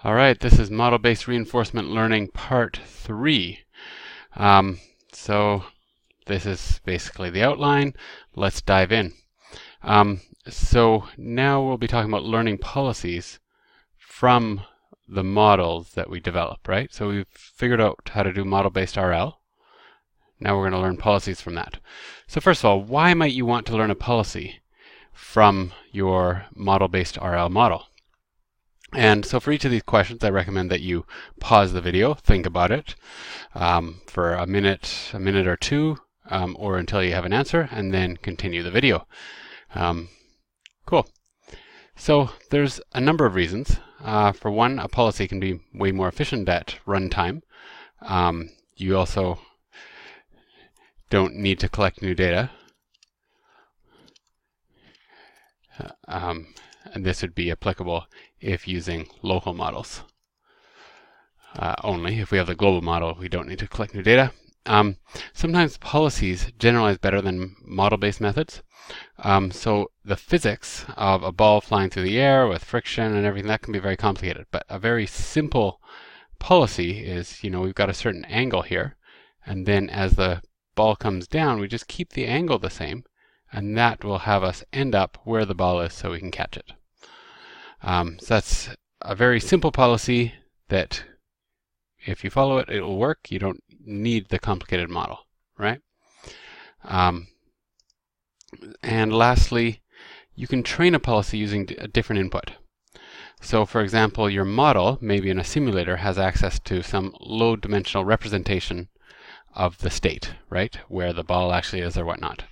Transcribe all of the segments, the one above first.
All right, this is Model-Based Reinforcement Learning Part 3. So this is basically the outline. Let's dive in. So now we'll be talking about learning policies from the models that we develop, right? So we've figured out how to do model-based RL. Now we're going to learn policies from that. So first of all, why might you want to learn a policy from your model-based RL model? And so for each of these questions, I recommend that you pause the video, think about it for a minute or two, or until you have an answer, and then continue the video. Cool. So there's a number of reasons. For one, a policy can be way more efficient at runtime. You also don't need to collect new data. And this would be applicable if using local models only. If we have the global model, we don't need to collect new data. Sometimes policies generalize better than model-based methods. So the physics of a ball flying through the air with friction and everything, that can be very complicated. But a very simple policy is, we've got a certain angle here, and then as the ball comes down, we just keep the angle the same, and that will have us end up where the ball is so we can catch it. So that's a very simple policy that if you follow it, it will work. You don't need the complicated model, right? And lastly, you can train a policy using a different input. So for example, your model, maybe in a simulator, has access to some low-dimensional representation of the state, right? Where the ball actually is or whatnot.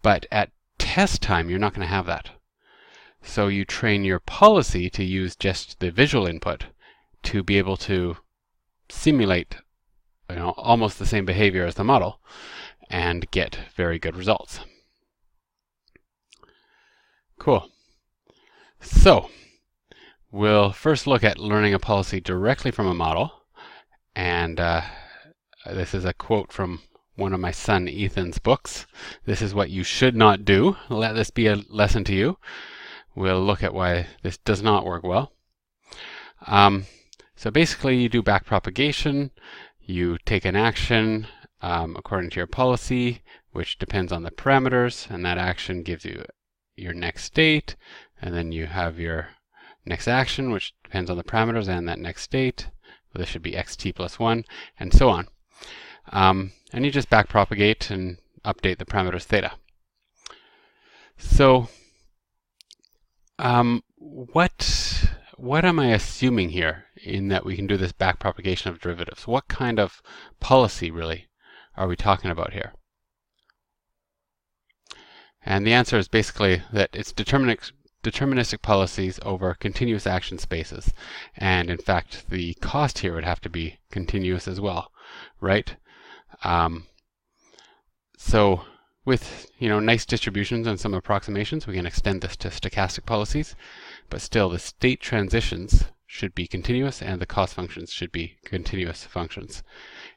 But at test time, you're not going to have that. So you train your policy to use just the visual input to be able to simulate, almost the same behavior as the model and get very good results. Cool. So we'll first look at learning a policy directly from a model. And this is a quote from one of my son Ethan's books. This is what you should not do. Let this be a lesson to you. We'll look at why this does not work well. So basically you do backpropagation. You take an action according to your policy, which depends on the parameters, and that action gives you your next state, and then you have your next action, which depends on the parameters and that next state. So this should be xt plus 1, and so on. And you just backpropagate and update the parameters theta. So what am I assuming here in that we can do this backpropagation of derivatives? What kind of policy really are we talking about here? And the answer is basically that it's deterministic policies over continuous action spaces. And in fact, the cost here would have to be continuous as well, right? So with nice distributions and some approximations, we can extend this to stochastic policies, but still the state transitions should be continuous and the cost functions should be continuous functions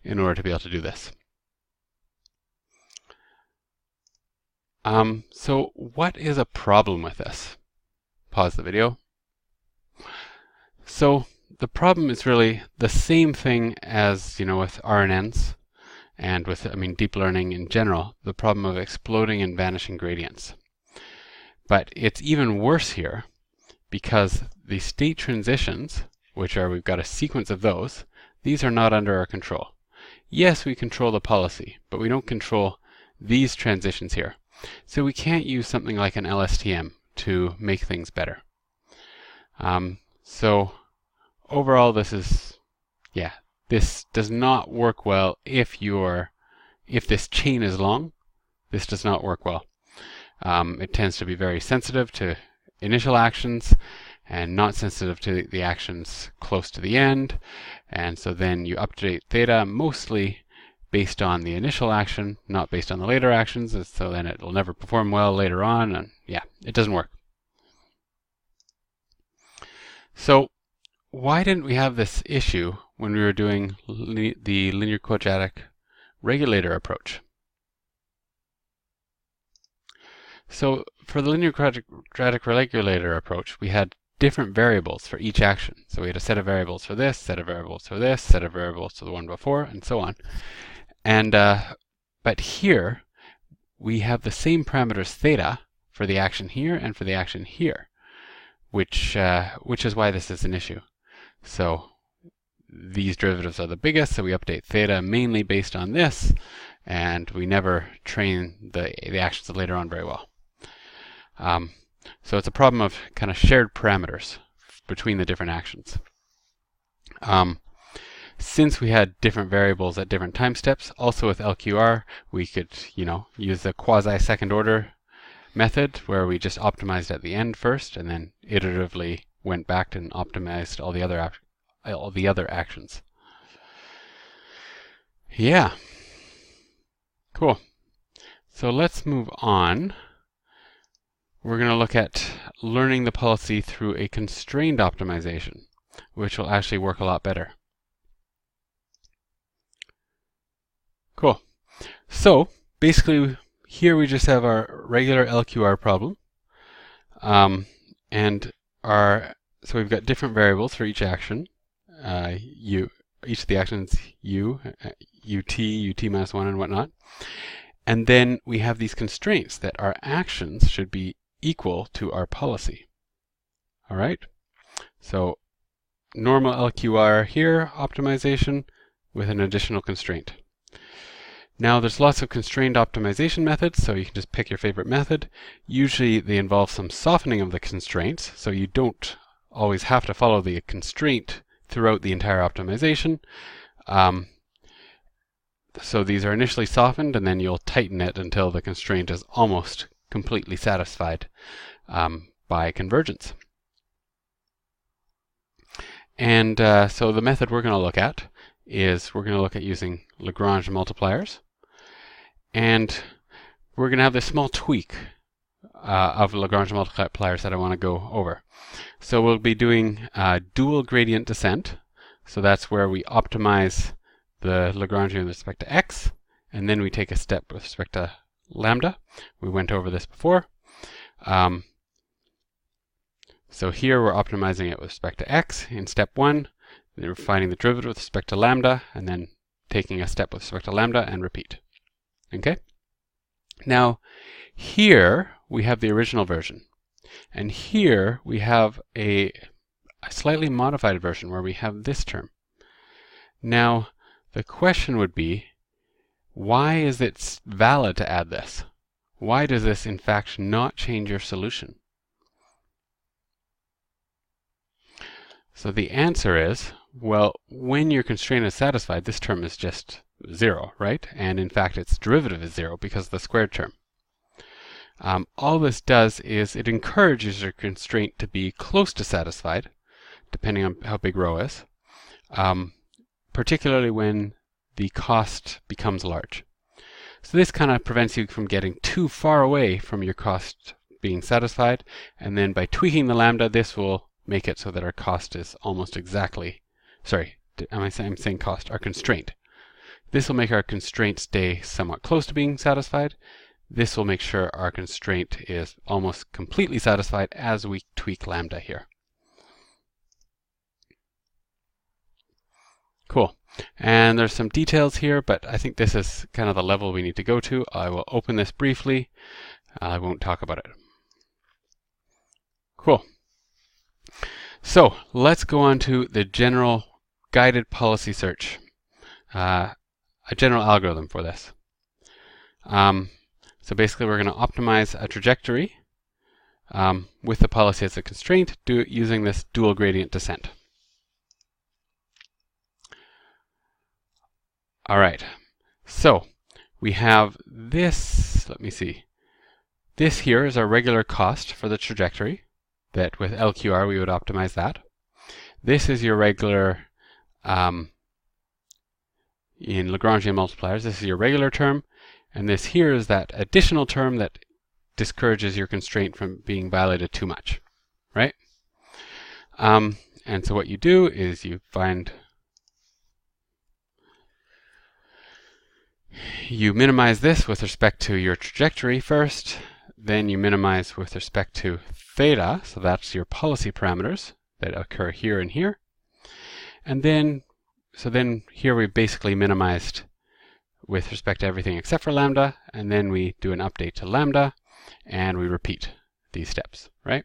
in order to be able to do this. So what is a problem with this? Pause the video. So the problem is really the same thing as with RNNs and with deep learning in general, the problem of exploding and vanishing gradients. But it's even worse here because the state transitions, which are, we've got a sequence of those, these are not under our control. Yes, we control the policy, but we don't control these transitions here. So we can't use something like an LSTM to make things better. So overall, this does not work well if this chain is long. This does not work well. It tends to be very sensitive to initial actions and not sensitive to the actions close to the end. And so then you update theta mostly based on the initial action, not based on the later actions. And so then it will never perform well later on. And yeah, it doesn't work. So why didn't we have this issue when we were doing the linear quadratic regulator approach? So for the linear quadratic regulator approach, we had different variables for each action. So we had a set of variables for this, set of variables for this, set of variables for the one before, and so on. And but here we have the same parameters theta for the action here and for the action here, which is why this is an issue. So these derivatives are the biggest, so we update theta mainly based on this, and we never train the actions later on very well. So it's a problem of kind of shared parameters between the different actions. Since we had different variables at different time steps, also with LQR, we could, use the quasi-second order method where we just optimized at the end first and then iteratively went back and optimized all the other actions. Yeah. Cool. So let's move on. We're going to look at learning the policy through a constrained optimization, which will actually work a lot better. Cool. So basically here we just have our regular LQR problem. So we've got different variables for each action. Each of the actions u, ut, ut minus 1 and whatnot. And then we have these constraints that our actions should be equal to our policy. All right? So normal LQR here, optimization with an additional constraint. Now there's lots of constrained optimization methods, so you can just pick your favorite method. Usually they involve some softening of the constraints, so you don't always have to follow the constraint throughout the entire optimization. So these are initially softened, and then you'll tighten it until the constraint is almost completely satisfied by convergence. And so the method we're going to look at is we're going to look at using Lagrange multipliers. And we're going to have this small tweak of Lagrange multipliers that I want to go over. So we'll be doing dual gradient descent. So that's where we optimize the Lagrangian with respect to x, and then we take a step with respect to lambda. We went over this before. So here we're optimizing it with respect to x in step 1. Then we're finding the derivative with respect to lambda, and then taking a step with respect to lambda and repeat. Okay? Now, here we have the original version. And here we have a slightly modified version where we have this term. Now, the question would be, why is it valid to add this? Why does this, in fact, not change your solution? So the answer is, well, when your constraint is satisfied, this term is just 0, right? And in fact, its derivative is 0 because of the squared term. All this does is it encourages your constraint to be close to satisfied, depending on how big rho is, particularly when the cost becomes large. So this kind of prevents you from getting too far away from your cost being satisfied, and then by tweaking the lambda, this will make it so that our cost is almost exactly, I'm saying cost, our constraint. This will make our constraint stay somewhat close to being satisfied. This will make sure our constraint is almost completely satisfied as we tweak lambda here. Cool. And there's some details here, but I think this is kind of the level we need to go to. I will open this briefly. I won't talk about it. Cool. So let's go on to the general guided policy search. A general algorithm for this. So basically we're going to optimize a trajectory with the policy as a constraint using this dual gradient descent. All right, so we have this, let me see. This here is our regular cost for the trajectory, that with LQR we would optimize that. This is your regular, in Lagrangian multipliers, this is your regular term, and this here is that additional term that discourages your constraint from being violated too much, right? And so what you do is you minimize this with respect to your trajectory first, then you minimize with respect to theta, so that's your policy parameters that occur here and here. And then, so then here we basically minimized with respect to everything except for lambda, and then we do an update to lambda, and we repeat these steps, right?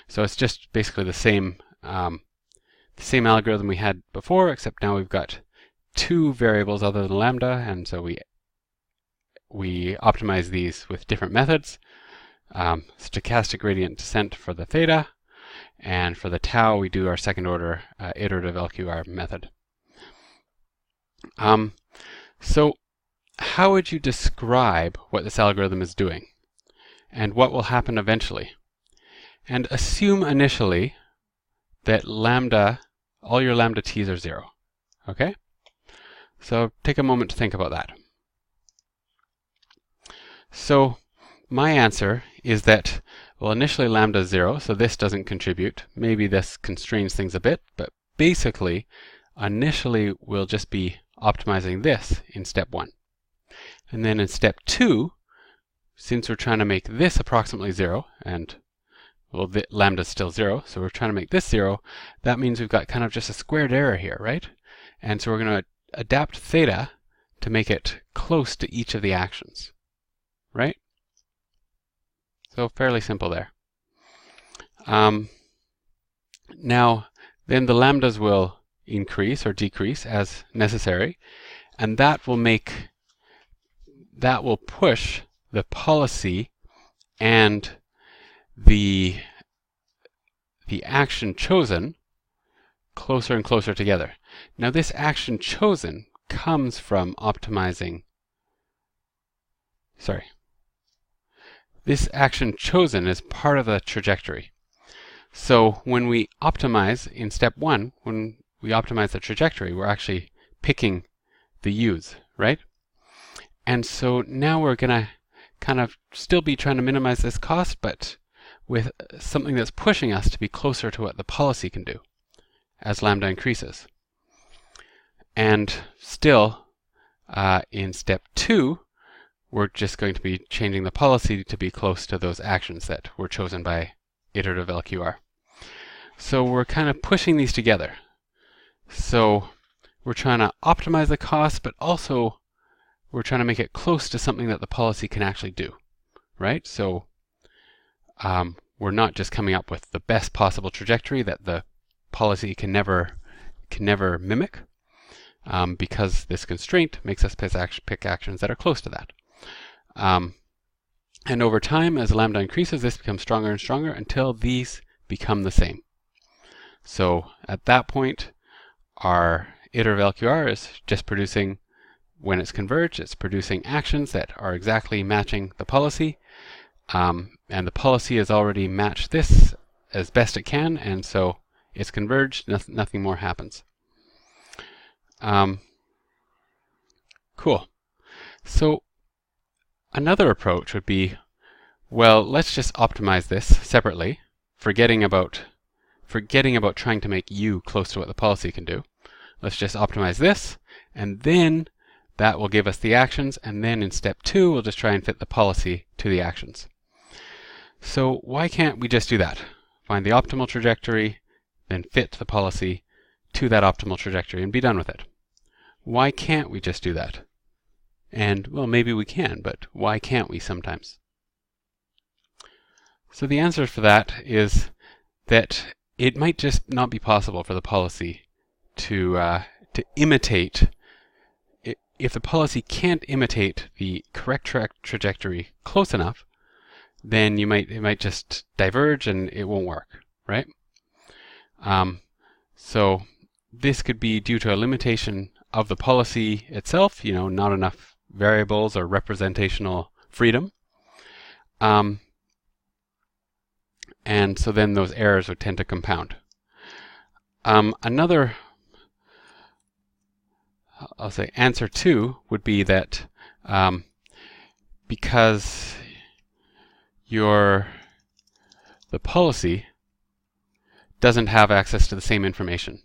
So it's just basically the same algorithm we had before, except now we've got two variables other than lambda, and so we optimize these with different methods. Stochastic gradient descent for the theta, and for the tau we do our second order iterative LQR method. So how would you describe what this algorithm is doing and what will happen eventually? And assume initially that lambda, all your lambda t's are 0. Okay? So take a moment to think about that. So my answer is that, well, initially lambda is 0, so this doesn't contribute. Maybe this constrains things a bit, but basically, initially we'll just be optimizing this in step 1. And then in step 2, since we're trying to make this approximately 0, and well, lambda is still 0, so we're trying to make this 0, that means we've got kind of just a squared error here, right? And so we're going to adapt theta to make it close to each of the actions, right? So fairly simple there. Now, then the lambdas will increase or decrease as necessary, and that will push the policy and the action chosen closer and closer together. Now this action chosen comes from optimizing, this action chosen is part of the trajectory. So when we optimize in step 1, when we optimize the trajectory, we're actually picking the u's, right? And so now we're going to kind of still be trying to minimize this cost, but with something that's pushing us to be closer to what the policy can do as lambda increases. And still, in step 2, we're just going to be changing the policy to be close to those actions that were chosen by iterative LQR. So we're kind of pushing these together. So we're trying to optimize the cost, but also we're trying to make it close to something that the policy can actually do, right? So we're not just coming up with the best possible trajectory that the policy can never mimic, because this constraint makes us pick actions that are close to that. And over time, as lambda increases, this becomes stronger and stronger until these become the same. So at that point, our iterative LQR is just producing, when it's converged, it's producing actions that are exactly matching the policy. And the policy has already matched this as best it can, and so it's converged, nothing more happens. Cool. So another approach would be, well, let's just optimize this separately, forgetting about trying to make u close to what the policy can do. Let's just optimize this, and then that will give us the actions, and then in step 2 we'll just try and fit the policy to the actions. So why can't we just do that? Find the optimal trajectory, then fit the policy to that optimal trajectory and be done with it. Why can't we just do that? And, well, maybe we can, but why can't we sometimes? So the answer for that is that it might just not be possible for the policy to imitate. If the policy can't imitate the correct trajectory close enough, then it might just diverge and it won't work, right? So this could be due to a limitation of the policy itself, not enough variables or representational freedom. And so then those errors would tend to compound. Another, I'll say, answer 2 would be that because the policy doesn't have access to the same information.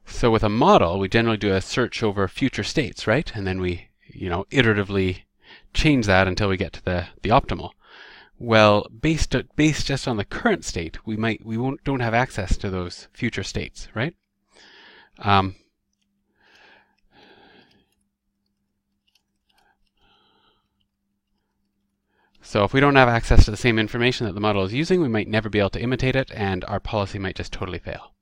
So with a model, we generally do a search over future states, right? And then we, iteratively change that until we get to the optimal. Well, based just on the current state, don't have access to those future states, right? So if we don't have access to the same information that the model is using, we might never be able to imitate it, and our policy might just totally fail.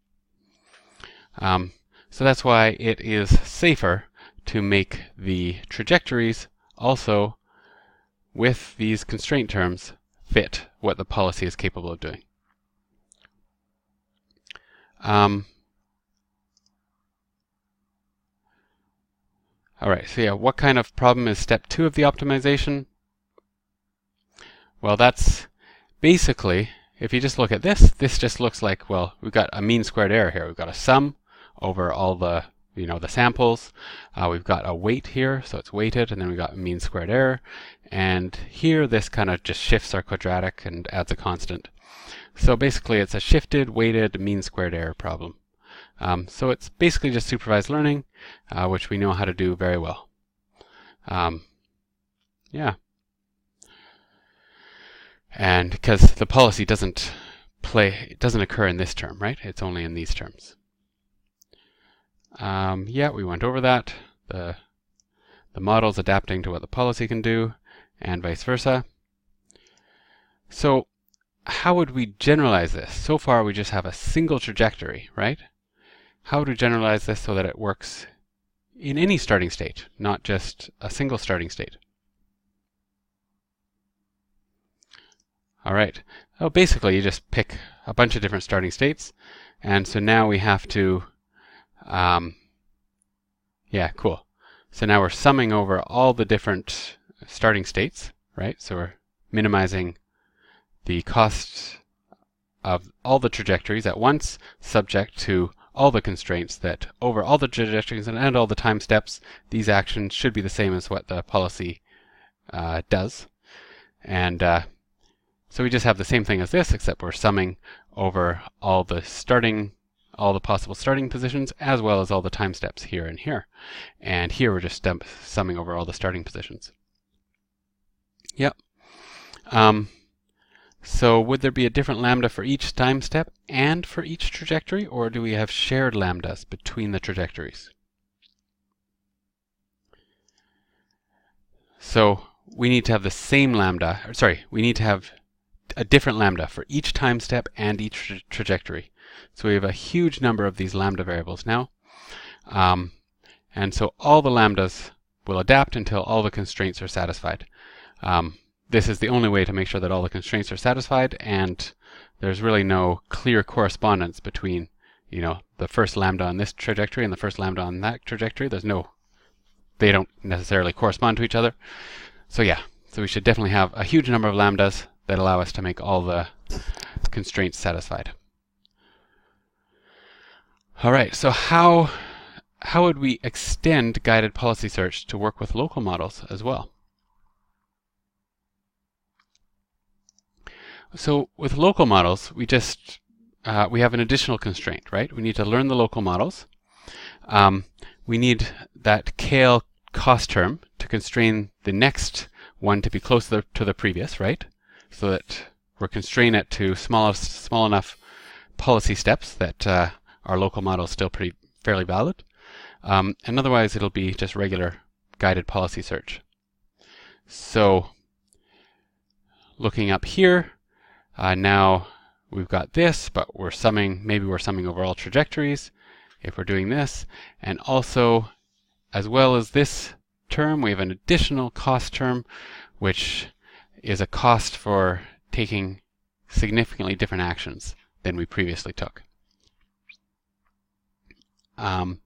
So that's why it is safer to make the trajectories also, with these constraint terms, fit what the policy is capable of doing. All right, so yeah, what kind of problem is step 2 of the optimization? Well, that's basically, if you just look at this just looks like, well, we've got a mean squared error here. We've got a sum over all the, the samples. We've got a weight here, so it's weighted, and then we've got a mean squared error. And here, this kind of just shifts our quadratic and adds a constant. So basically, it's a shifted, weighted, mean squared error problem. So it's basically just supervised learning, which we know how to do very well. Yeah. And because the policy doesn't occur in this term, right? It's only in these terms. Yeah, we went over that. The model's adapting to what the policy can do, and vice versa. So how would we generalize this? So far we just have a single trajectory, right? How would we generalize this so that it works in any starting state, not just a single starting state? All right. Oh, basically, you just pick a bunch of different starting states, and so now we have to, yeah, cool. So now we're summing over all the different starting states, right? So we're minimizing the cost of all the trajectories at once, subject to all the constraints that over all the trajectories and all the time steps, these actions should be the same as what the policy does. And so we just have the same thing as this, except we're summing over all the possible starting positions, as well as all the time steps here and here. And here we're just summing over all the starting positions. Yep. So would there be a different lambda for each time step and for each trajectory, or do we have shared lambdas between the trajectories? So we need to have the same lambda, we need to have a different lambda for each time step and each trajectory. So we have a huge number of these lambda variables now. And so all the lambdas will adapt until all the constraints are satisfied. This is the only way to make sure that all the constraints are satisfied, and there's really no clear correspondence between, the first lambda on this trajectory and the first lambda on that trajectory. They don't necessarily correspond to each other. So yeah, so we should definitely have a huge number of lambdas that allow us to make all the constraints satisfied. All right, so how would we extend guided policy search to work with local models as well? So with local models, we have an additional constraint, right? We need to learn the local models. We need that KL cost term to constrain the next one to be closer to the previous, right? So that we're constraining it to small enough policy steps that our local model is still fairly valid. And otherwise, it'll be just regular guided policy search. So looking up here, now we've got this, but maybe we're summing over all trajectories if we're doing this. And also, as well as this term, we have an additional cost term, which is a cost for taking significantly different actions than we previously took. Yeah,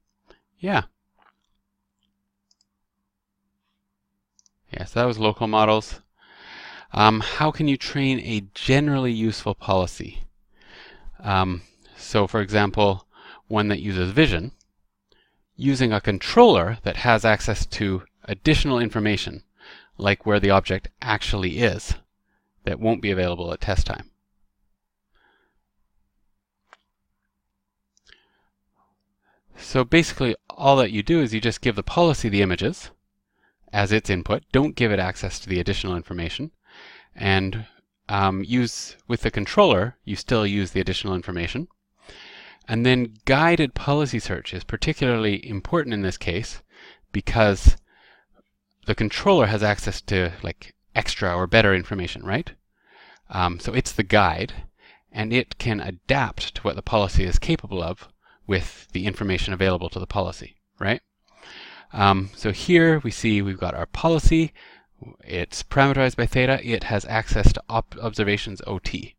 so that was local models. How can you train a generally useful policy? So for example, one that uses vision, using a controller that has access to additional information, like where the object actually is, that won't be available at test time. So basically, all that you do is you just give the policy the images as its input. Don't give it access to the additional information. And use with the controller, you still use the additional information. And then guided policy search is particularly important in this case because the controller has access to like extra or better information, right? So it's the guide, and it can adapt to what the policy is capable of with the information available to the policy, right? So here we see we've got our policy. It's parameterized by theta. It has access to observations OT.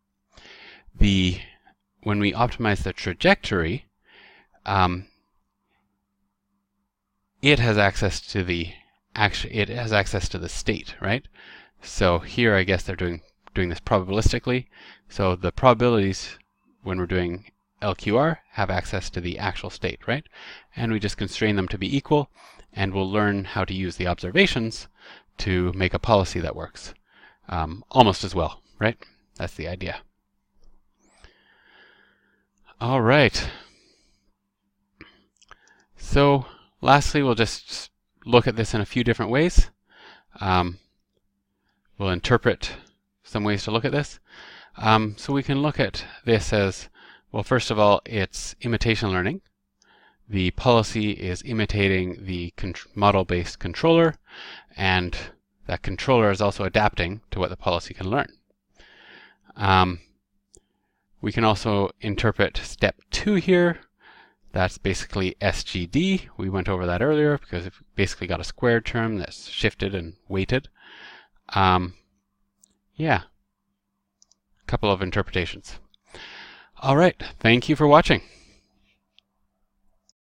When we optimize the trajectory, it has access to the state, right? So here, I guess they're doing this probabilistically. So the probabilities when we're doing LQR have access to the actual state, right? And we just constrain them to be equal, and we'll learn how to use the observations to make a policy that works almost as well, right? That's the idea. All right. So lastly, we'll just look at this in a few different ways. We'll interpret some ways to look at this. So we can look at this as, well, first of all, it's imitation learning. The policy is imitating the model-based controller, and that controller is also adapting to what the policy can learn. We can also interpret step 2 here. That's basically SGD. We went over that earlier because we've basically got a squared term that's shifted and weighted. Yeah, a couple of interpretations. All right, thank you for watching.